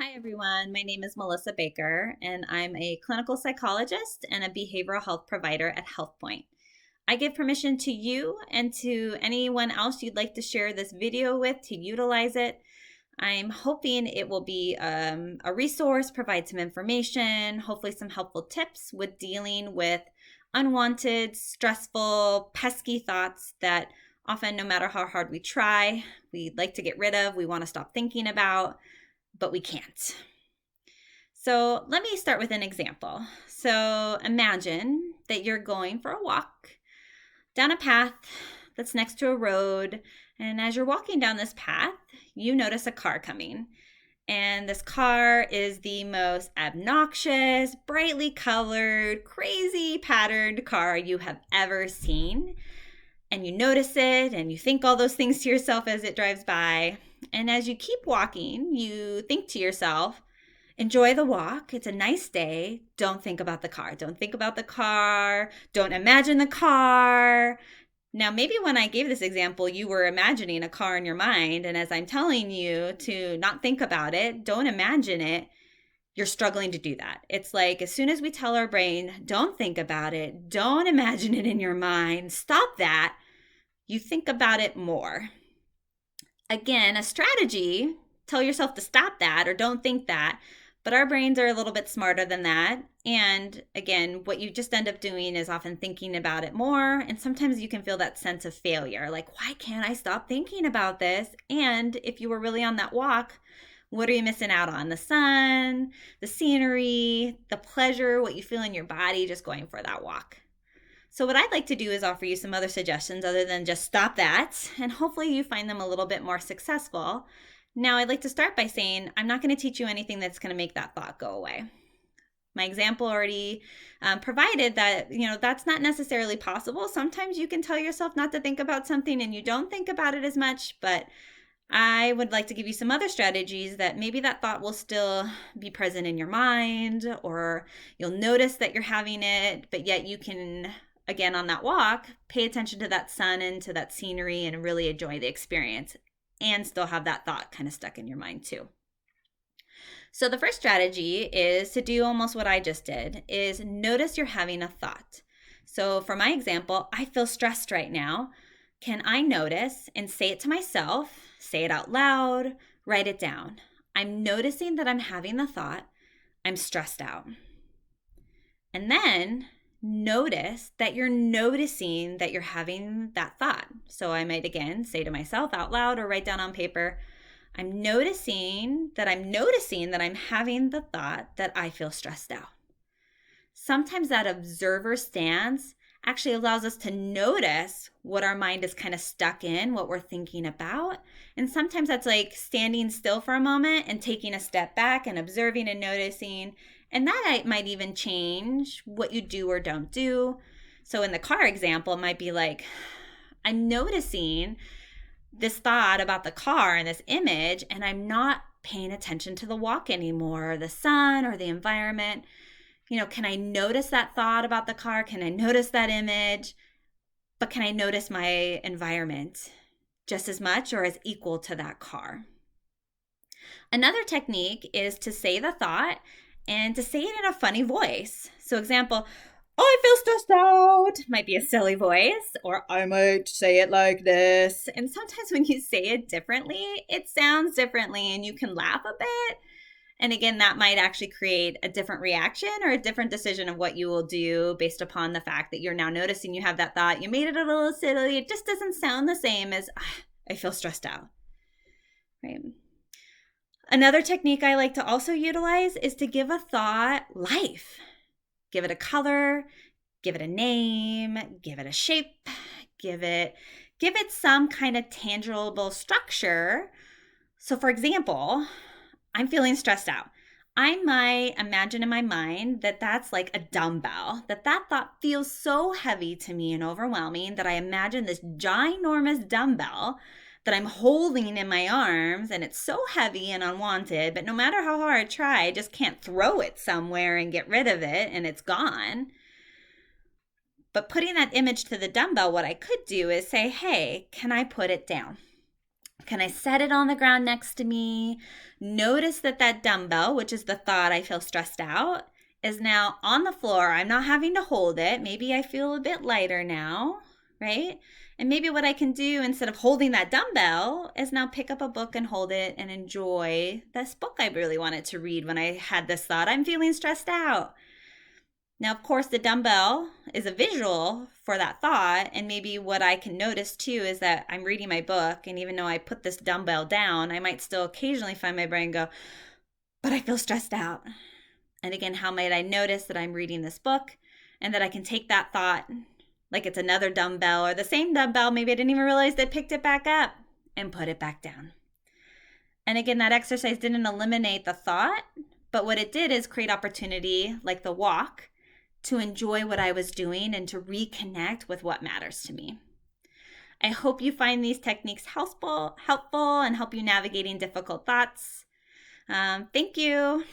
Hi, everyone. My name is Melissa Baker, and I'm a clinical psychologist and a behavioral health provider at HealthPoint. I give permission to you and to anyone else you'd like to share this video with to utilize it. I'm hoping it will be a resource, provide some information, hopefully some helpful tips with dealing with unwanted, stressful, pesky thoughts that often, no matter how hard we try, we'd like to get rid of, we want to stop thinking about, but we can't. So let me start with an example. So imagine that you're going for a walk down a path that's next to a road. And as you're walking down this path, you notice a car coming. And this car is the most obnoxious, brightly colored, crazy patterned car you have ever seen. And you notice it and you think all those things to yourself as it drives by. And as you keep walking, you think to yourself, enjoy the walk. It's a nice day. Don't think about the car. Don't think about the car. Don't imagine the car. Now, maybe when I gave this example, you were imagining a car in your mind. And as I'm telling you to not think about it, don't imagine it, you're struggling to do that. It's like as soon as we tell our brain, don't think about it, don't imagine it in your mind, stop that, you think about it more. Again, a strategy, tell yourself to stop that or don't think that. But our brains are a little bit smarter than that. And again, what you just end up doing is often thinking about it more. And sometimes you can feel that sense of failure. Like, why can't I stop thinking about this? And if you were really on that walk, what are you missing out on? The sun, the scenery, the pleasure, what you feel in your body just going for that walk. So what I'd like to do is offer you some other suggestions other than just stop that. And hopefully you find them a little bit more successful. Now, I'd like to start by saying I'm not going to teach you anything that's going to make that thought go away. My example already provided that, that's not necessarily possible. Sometimes you can tell yourself not to think about something and you don't think about it as much, but I would like to give you some other strategies that maybe that thought will still be present in your mind, or you'll notice that you're having it, but yet you can, again, on that walk, pay attention to that sun and to that scenery and really enjoy the experience and still have that thought kind of stuck in your mind too. So the first strategy is to do almost what I just did, is notice you're having a thought. So for my example, I feel stressed right now. Can I notice and say it to myself, say it out loud, write it down? I'm noticing that I'm having the thought, I'm stressed out. And then notice that you're noticing that you're having that thought. So I might again say to myself out loud or write down on paper, I'm noticing that I'm having the thought that I feel stressed out. Sometimes that observer stance actually allows us to notice what our mind is kind of stuck in, what we're thinking about. And sometimes that's like standing still for a moment and taking a step back and observing and noticing. And that might even change what you do or don't do. So in the car example, it might be like, I'm noticing this thought about the car and this image, and I'm not paying attention to the walk anymore, or the sun or the environment. Can I notice that thought about the car? Can I notice that image? But can I notice my environment just as much or as equal to that car? Another technique is to say the thought and to say it in a funny voice. So example, oh, I feel stressed out, might be a silly voice, or I might say it like this. And sometimes when you say it differently, it sounds differently and you can laugh a bit. And again, that might actually create a different reaction or a different decision of what you will do based upon the fact that you're now noticing you have that thought. You made it a little silly. It just doesn't sound the same as I feel stressed out, right? Another technique I like to also utilize is to give a thought life. Give it a color, give it a name, give it a shape, give it some kind of tangible structure. So for example, I'm feeling stressed out. I might imagine in my mind that that's like a dumbbell, that thought feels so heavy to me and overwhelming that I imagine this ginormous dumbbell that I'm holding in my arms, and it's so heavy and unwanted, but no matter how hard I try, I just can't throw it somewhere and get rid of it, and it's gone. But putting that image to the dumbbell, what I could do is say, hey, can I put it down? Can I set it on the ground next to me? Notice that that dumbbell, which is the thought I feel stressed out, is now on the floor. I'm not having to hold it. Maybe I feel a bit lighter now, right? And maybe what I can do instead of holding that dumbbell is now pick up a book and hold it and enjoy this book I really wanted to read when I had this thought. I'm feeling stressed out. Now, of course, the dumbbell is a visual for that thought. And maybe what I can notice too is that I'm reading my book. And even though I put this dumbbell down, I might still occasionally find my brain go, but I feel stressed out. And again, how might I notice that I'm reading this book and that I can take that thought like it's another dumbbell or the same dumbbell? Maybe I didn't even realize they picked it back up and put it back down. And again, that exercise didn't eliminate the thought, but what it did is create opportunity, like the walk, to enjoy what I was doing and to reconnect with what matters to me. I hope you find these techniques helpful and help you navigating difficult thoughts. Thank you.